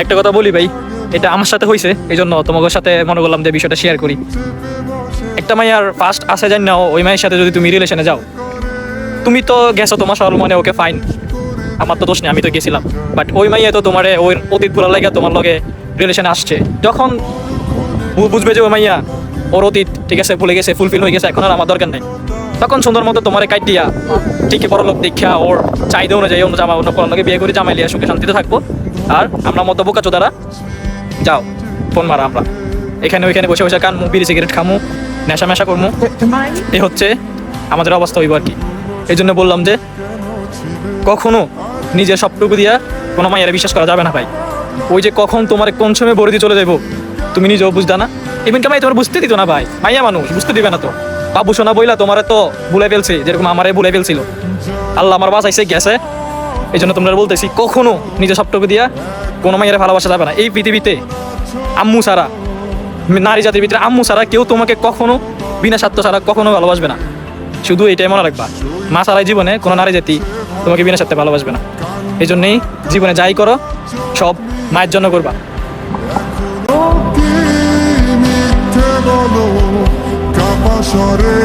একটা কথা বলি ভাই, এটা আমার সাথে হয়েছে, এই জন্য তোমাদের সাথে মনে করলাম যে বিষয়টা শেয়ার করি। একটা মাইয়ার ফার্স্ট আসে জানি না, ওই মায়ের সাথে যদি তুমি রিলেশনে যাও, তুমি তো গেছো তোমার সরল মানে ওকে ফাইন, আমার তো দোষ নেই, আমি তো গেছিলাম। বাট ওই মাইয়া তো তোমার ওই অতীত ভুলার লাগে তোমার লগে রিলেশনে আসছে, যখন বুঝবে যে ওই মাইয়া ওর অতীত ঠিক আছে ভুলে গেছে, ফুলফিল হয়ে গেছে, এখন আর আমার দরকার নেই, তখন সুন্দর মতো তোমার কাট দিয়া ঠিকই বড় লোক দেখা ওর চাহিদা অনুযায়ী অন্য জামা অন্য কোনো লোকে বিয়ে করে জামাই লিয়া সুখে শান্তিতে থাকবো। আর আমরা মতো বোকা চোদারা যাও ফোন মারা আমরা এখানে ওইখানে বসে বসে কানমু, বিড়ি সিগারেট খামু, নেশা মেশা করমু, এই হচ্ছে আমাদের অবস্থা হইব আর কি। এই জন্য বললাম যে কখনো নিজের সবটুকু দিয়া কোনো মায়ের বিশ্বাস করা যাবে না ভাই। ওই যে কখন তোমার কোন সময় বড়ি দিয়ে চলে যাবো তুমি নিজেও বুঝতা না, ইভেন কামাই তোমার বুঝতে দিত না ভাই, মাইয়া মানুষ বুঝতে দিবে না তো। বাবু সোনা বইলা তোমার তো ভুলে ফেলছে, যেরকম আমারে ভুলে ফেলছিল, আল্লাহ আমার বাঁচাইছে গেছে। এই জন্য তোমরা বলতেছি কখনো নিজের সবটুকু দিয়া কোনো মায়ের ভালোবাসা যাবে না। এই পৃথিবীতে আম্মু ছাড়া, নারী জাতির ভিতরে আম্মু ছাড়া কেউ তোমাকে কখনো বিনা স্বার্থ ছাড়া কখনো ভালোবাসবে না। শুধু এইটাই মনে রাখবা, মা ছাড়াই জীবনে কোনো নারী জাতি তোমাকে বিনা স্বার্থে ভালোবাসবে না। এই জন্যই জীবনে যাই করো সব মায়ের জন্য করবা। মিথ্যে বলো কাপা স্বরে